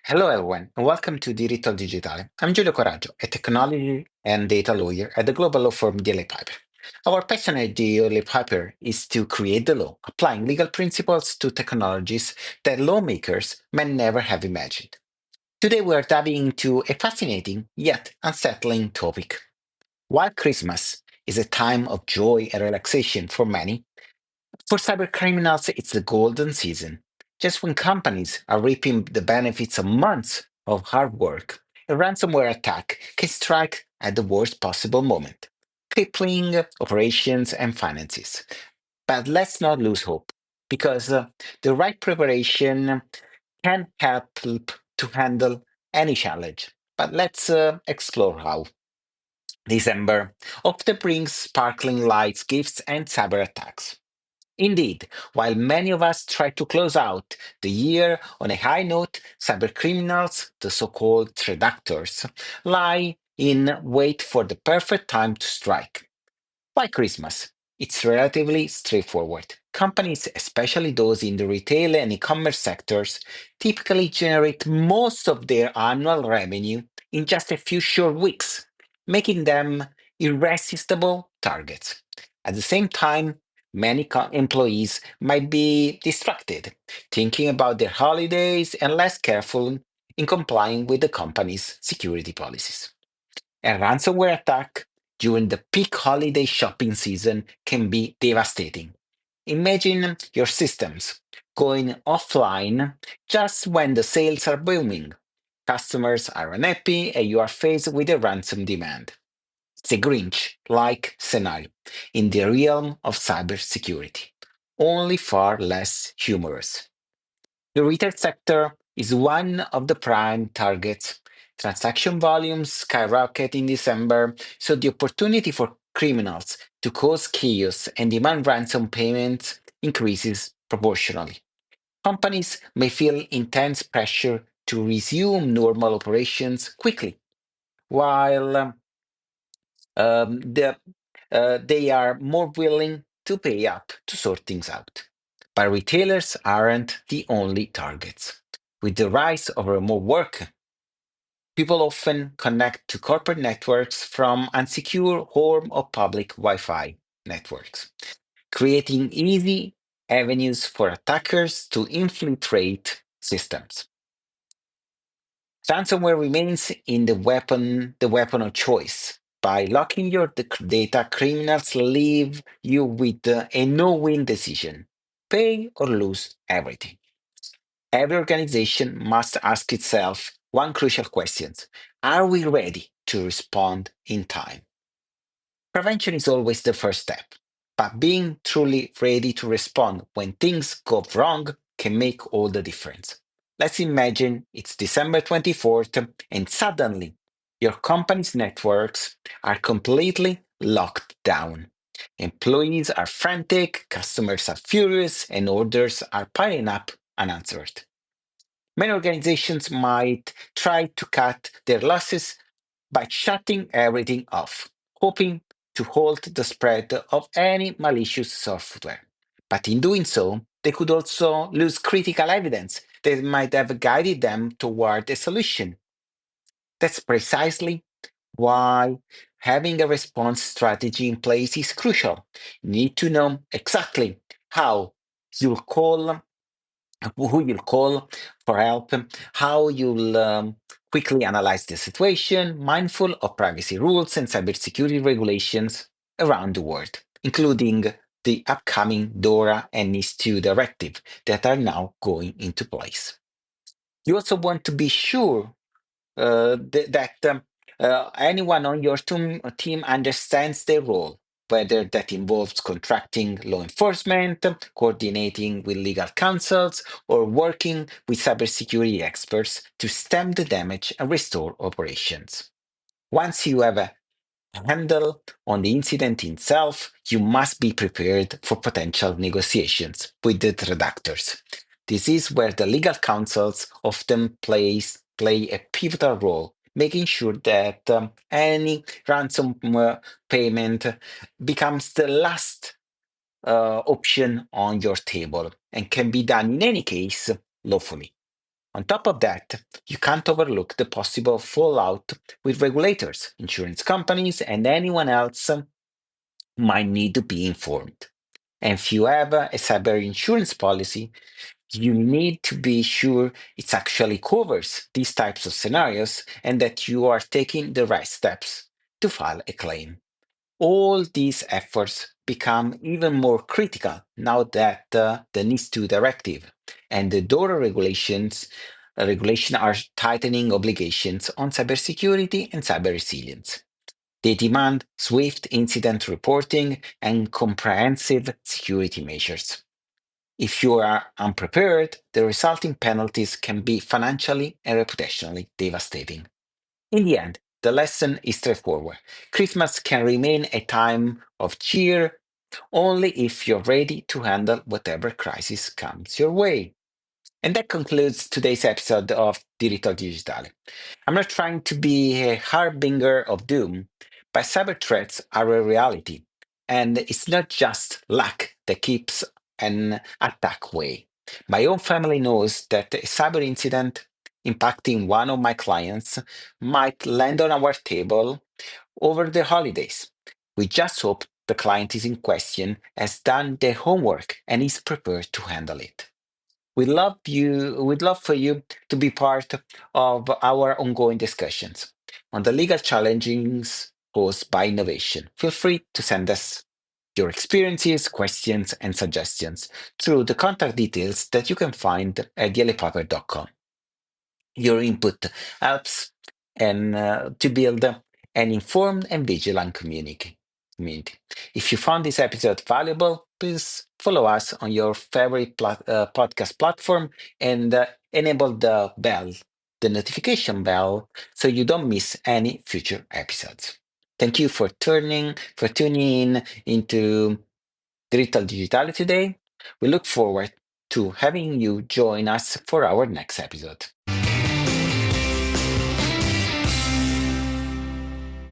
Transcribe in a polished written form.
Hello, everyone, and welcome to Diritto al Digitale. I'm Giulio Coraggio, a technology and data lawyer at the global law firm DLA Piper. Our passion at DLA Piper is to create the law, applying legal principles to technologies that lawmakers may never have imagined. Today, we are diving into a fascinating yet unsettling topic. While Christmas is a time of joy and relaxation for many, for cybercriminals, it's the golden season. Just when companies are reaping the benefits of months of hard work, a ransomware attack can strike at the worst possible moment, crippling operations and finances. But let's not lose hope, because the right preparation can help to handle any challenge. But let's explore how. December often brings sparkling lights, gifts, and cyber attacks. Indeed, while many of us try to close out the year on a high note, cybercriminals, the so-called reductors, lie in wait for the perfect time to strike. Why Christmas? It's relatively straightforward. Companies, especially those in the retail and e-commerce sectors, typically generate most of their annual revenue in just a few short weeks, making them irresistible targets. At the same time, many employees might be distracted, thinking about their holidays and less careful in complying with the company's security policies. A ransomware attack during the peak holiday shopping season can be devastating. Imagine your systems going offline just when the sales are booming. Customers are unhappy and you are faced with a ransom demand. It's a Grinch like scenario in the realm of cybersecurity, only far less humorous. The retail sector is one of the prime targets. Transaction volumes skyrocket in December, so the opportunity for criminals to cause chaos and demand ransom payments increases proportionally. Companies may feel intense pressure to resume normal operations quickly, while they are more willing to pay up to sort things out. But retailers aren't the only targets. With the rise of remote work, people often connect to corporate networks from unsecure home or public Wi Fi networks, creating easy avenues for attackers to infiltrate systems. Ransomware remains in the weapon of choice. By locking your data, criminals leave you with a no-win decision: pay or lose everything. Every organization must ask itself one crucial question: are we ready to respond in time? Prevention is always the first step, but being truly ready to respond when things go wrong can make all the difference. Let's imagine it's December 24th and suddenly your company's networks are completely locked down. Employees are frantic, customers are furious, and orders are piling up unanswered. Many organizations might try to cut their losses by shutting everything off, hoping to halt the spread of any malicious software. But in doing so, they could also lose critical evidence that might have guided them toward a solution. That's precisely why having a response strategy in place is crucial. You need to know exactly how you'll call who you'll call for help, how you'll quickly analyze the situation, mindful of privacy rules and cybersecurity regulations around the world, including the upcoming DORA and NIS2 directive that are now going into place. You also want to be sure that anyone on your team understands their role, whether that involves contracting law enforcement, coordinating with legal counsels, or working with cybersecurity experts to stem the damage and restore operations. Once you have a handle on the incident itself, you must be prepared for potential negotiations with the redactors. This is where the legal counsels often play a pivotal role, making sure that any ransom payment becomes the last option on your table and can be done in any case lawfully. On top of that, you can't overlook the possible fallout with regulators, insurance companies, and anyone else might need to be informed. And if you have a cyber insurance policy, you need to be sure it actually covers these types of scenarios and that you are taking the right steps to file a claim. All these efforts become even more critical now that the NIS2 directive and the DORA regulation are tightening obligations on cybersecurity and cyber resilience. They demand swift incident reporting and comprehensive security measures. If you are unprepared, the resulting penalties can be financially and reputationally devastating. In the end, the lesson is straightforward. Christmas can remain a time of cheer only if you're ready to handle whatever crisis comes your way. And that concludes today's episode of Diritto al Digitale. I'm not trying to be a harbinger of doom, but cyber threats are a reality. And it's not just luck that keeps an attack away. My own family knows that a cyber incident impacting one of my clients might land on our table over the holidays. We just hope the client is in question has done their homework and is prepared to handle it. We'd love for you to be part of our ongoing discussions on the legal challenges posed by innovation. Feel free to send us your experiences, questions, and suggestions through the contact details that you can find at dlapiper.com. Your input helps and to build an informed and vigilant community. If you found this episode valuable, please follow us on your favorite podcast platform and enable the notification bell, so you don't miss any future episodes. Thank you for tuning in into Diritto al Digitale today. We look forward to having you join us for our next episode.